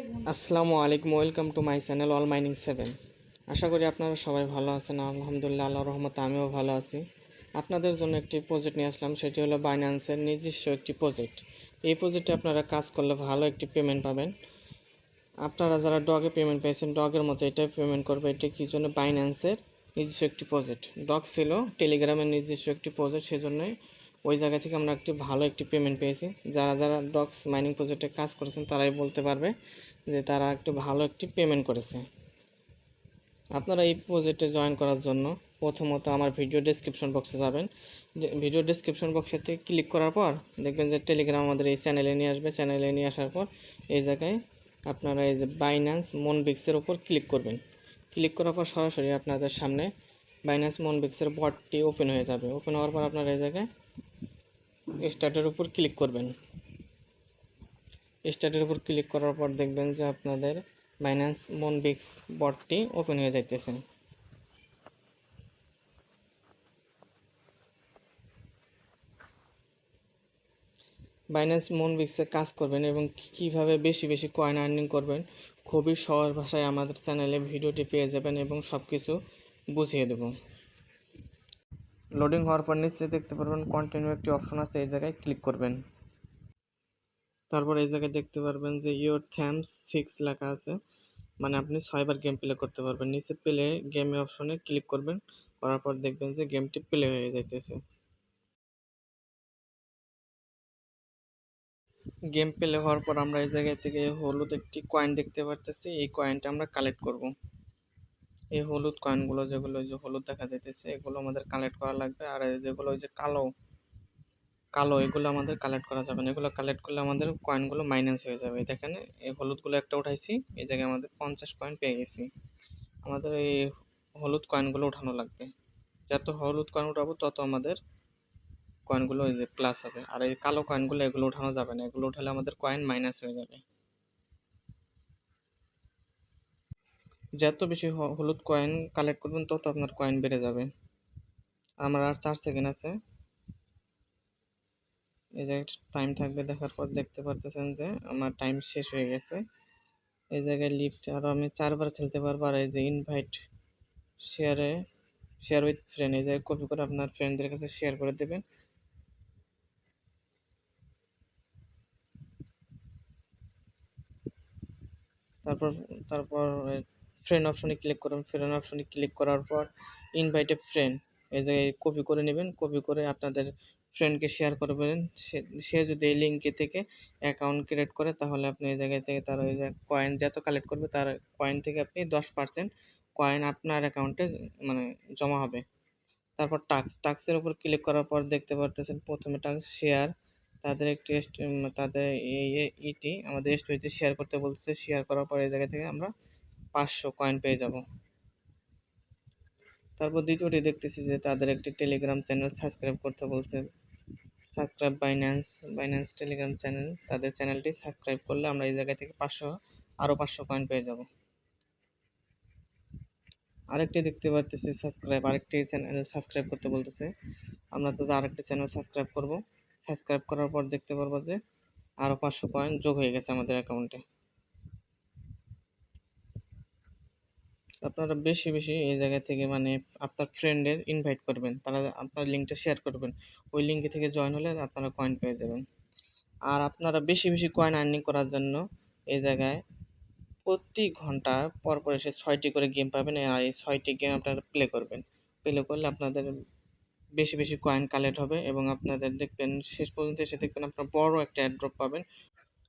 আসসালামু আলাইকুম, welcome to my channel all mining 7। আশা করি আপনারা সবাই ভালো আছেন। আলহামদুলিল্লাহ, আল্লাহর রহমতে আমিও ভালো আছি। আপনাদের জন্য একটি প্রজেক্ট নিয়ে আসলাম, সেটি হলো বাইন্যান্সের নিজস্ব একটি প্রজেক্ট। এই প্রজেক্টে আপনারা কাজ করলে ভালো একটি পেমেন্ট পাবেন। আপনারা যারা ডগে পেমেন্ট পেয়েছেন, ডগের মতো এটাই পেমেন্ট করবে। এটি কী জন্য? বাইন্যান্সের নিজস্ব একটি প্রজেক্ট। ডগ ছিল টেলিগ্রামের নিজস্ব একটি প্রজেক্ট, সেজন্যই ওই জায়গা থেকে আমরা একটি ভালো একটি পেমেন্ট পেয়েছি। যারা যারা ডগস মাইনিং প্রজেক্টে কাজ করেছেন তারাই বলতে পারবে যে তারা একটু ভালো একটি পেমেন্ট করেছে। আপনারা এই প্রজেক্টে জয়েন করার জন্য প্রথমত আমার ভিডিও ডেসক্রিপশন বক্সে যাবেন। ভিডিও ডেসক্রিপশন বক্সেতে ক্লিক করার পর দেখবেন যে টেলিগ্রাম আমাদের এই চ্যানেলে নিয়ে আসবে। চ্যানেলে নিয়ে আসার পর এই জায়গায় আপনারা এই যে বাইন্যান্স মনবিক্সের উপর ক্লিক করবেন। ক্লিক করার পর সরাসরি আপনাদের সামনে বাইন্যান্স মনবিক্সের বটটি ওপেন হয়ে যাবে। ওপেন হওয়ার পর আপনারা এই জায়গায় স্টার্টের উপর ক্লিক করবেন। স্টার্টের উপর ক্লিক করার পর দেখবেন যে আপনাদের বাইন্যান্স মনবিক্স বটটি ওপেন হয়ে যাইতেছে। বাইন্যান্স মনবিক্সে কাজ করবেন এবং কিভাবে বেশি বেশি কয়েন আর্নিং করবেন খুবই সহজ ভাষায় আমাদের চ্যানেলে ভিডিওটি পেয়ে যাবেন এবং সব কিছু বুঝিয়ে দেব। লোডিং হওয়ার পর নিচে দেখতে পারবেন কন্টিনিউ একটি অপশন আছে, এই জায়গায় ক্লিক করবেন। তারপর এই জায়গায় দেখতে পারবেন যে ইওর থ্যাম্পস 6 লেখা আছে, মানে আপনি 6বার গেম প্লে করতে পারবেন। নিচে প্লে গেমে অপশনে ক্লিক করবেন, করার পর দেখবেন যে গেমটি প্লে হয়ে যাইতেছে। গেম প্লে হওয়ার পর আমরা এই জায়গা থেকে হলুদ একটি কয়েন দেখতে পারতেছি। এই কয়েনটা আমরা কালেক্ট করব। এই হলুদ কয়েনগুলো যেগুলো ওই যে হলুদ দেখা যাইতেছে এগুলো আমাদের কালেক্ট করা লাগবে। আর যেগুলো ওই যে কালো কালো এগুলো আমাদের কালেক্ট করা যাবে না। এগুলো কালেক্ট করলে আমাদের কয়েনগুলো মাইনাস হয়ে যাবে। দেখেন এই হলুদগুলো একটা উঠাইছি, এই জায়গায় আমাদের 50 কয়েন পেয়ে গেছি। আমাদের এই হলুদ কয়েনগুলো উঠানো লাগবে। যত হলুদ কয়েন উঠাবো তত আমাদের কয়েনগুলো ওই যে প্লাস হবে। আর এই কালো কয়েনগুলো এগুলো উঠানো যাবে না, এগুলো উঠালে আমাদের কয়েন মাইনাস হয়ে যাবে। যত বেশি হলুদ কয়েন কালেক্ট করবেন তত আপনার কয়েন বেড়ে যাবে। আমার আর 4 সেকেন্ড আছে। এই জায়গায় টাইম থাকবে, দেখার পর দেখতে পারতেছেন যে আমার টাইম শেষ হয়ে গেছে। এই জায়গায় লিফট আরও আমি 4বার খেলতে পারবো। আর এই যে ইনভাইট শেয়ার উইথ ফ্রেন্ড, এই জায়গায় কপি করে আপনার ফ্রেন্ডদের কাছে শেয়ার করে দেবেন। তারপর তারপর ফ্রেন্ড অপশনে ক্লিক করুন। ফ্রেন্ড অপশনে ক্লিক করার পর ইনভাইট এ ফ্রেন্ড, এই জায়গায় কপি করে নেবেন। কপি করে আপনাদের ফ্রেন্ডকে শেয়ার করবেন। সে যদি এই লিঙ্কে থেকে অ্যাকাউন্ট ক্রিয়েট করে তাহলে আপনি এই জায়গায় থেকে তার ওই যে কয়েন যত কালেক্ট করবে তার কয়েন থেকে আপনি 10% কয়েন আপনার অ্যাকাউন্টে মানে জমা হবে। তারপর টাস্কের উপর ক্লিক করার পর দেখতে পারতেছেন প্রথমে টাস্ক শেয়ার, তাদের একটি তাদের ইটি আমাদের স্টোরিতে শেয়ার করতে বলছে। শেয়ার করার পর এই জায়গা থেকে আমরা 500 কয়েন পেয়ে যাব। তারপর দ্বিতীয়টি দেখতেছি যে তাদের একটি টেলিগ্রাম চ্যানেল সাবস্ক্রাইব করতে বলছে। সাবস্ক্রাইব বাইন্যান্স টেলিগ্রাম চ্যানেল, তাদের চ্যানেলটি সাবস্ক্রাইব করলে আমরা এই জায়গা থেকে আরও 500 কয়েন পেয়ে যাব। আরেকটি দেখতে পারতেছি আরেকটি চ্যানেল সাবস্ক্রাইব করতে বলতেছে। আমরা তো আরেকটি চ্যানেল সাবস্ক্রাইব করব। সাবস্ক্রাইব করার পর দেখতে পারবো যে আরও 500 কয়েন যোগ হয়ে গেছে আমাদের অ্যাকাউন্টে। আপনারা বেশি বেশি এই জায়গা থেকে মানে আপনার ফ্রেন্ডের ইনভাইট করবেন, তারা আপনার লিঙ্কটা শেয়ার করবেন। ওই লিঙ্কে থেকে জয়েন হলে আপনারা কয়েন পেয়ে যাবেন। আর আপনারা বেশি বেশি কয়েন আর্নিং করার জন্য এই জায়গায় প্রতি ঘন্টা পর পর এসে 6টি করে গেম পাবেন। আর এই 6টি গেম আপনারা প্লে করবেন। প্লে করলে আপনাদের বেশি বেশি কয়েন কালেক্ট হবে এবং আপনাদের দেখবেন শেষ পর্যন্ত এসে দেখবেন আপনার বড় একটা অ্যাড্রপ পাবেন।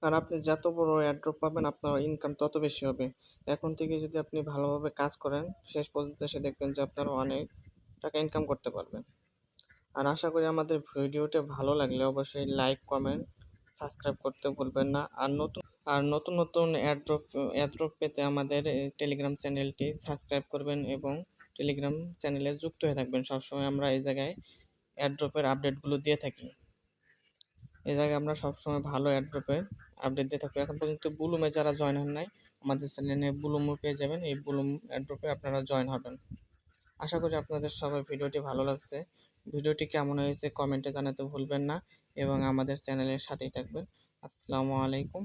আর আপনি যত বড় অ্যাড্রপ পাবেন আপনার ইনকাম তত বেশি হবে। এখন থেকে যদি আপনি ভালোভাবে কাজ করেন শেষ পর্যন্ত এসে দেখবেন যে আপনারা অনেক টাকা ইনকাম করতে পারবেন। আর আশা করি আমাদের ভিডিওটা ভালো লাগলে অবশ্যই লাইক, কমেন্ট, সাবস্ক্রাইব করতে ভুলবেন না। আর নতুন নতুন অ্যাড্রপ পেতে আমাদের টেলিগ্রাম চ্যানেলটি সাবস্ক্রাইব করবেন এবং টেলিগ্রাম চ্যানেলে যুক্ত হয়ে থাকবেন। সবসময় আমরা এই জায়গায় অ্যাড্রপের আপডেটগুলো দিয়ে থাকি। এই জায়গায় আমরা সবসময় ভালো অ্যাড্রপের আপডেট দিয়ে থাকবো। এখন পর্যন্ত বুলুমে যারা জয়েন হন নাই আমাদের চ্যানেলে বুলুমও পেয়ে যাবেন। এই বুলুম অ্যাড্রপে আপনারা জয়েন হবেন। আশা করি আপনাদের সবাই ভিডিওটি ভালো লাগছে। ভিডিওটি কেমন হয়েছে কমেন্টে জানাতে ভুলবেন না এবং আমাদের চ্যানেলের সাথেই থাকবেন। আসসালামু আলাইকুম।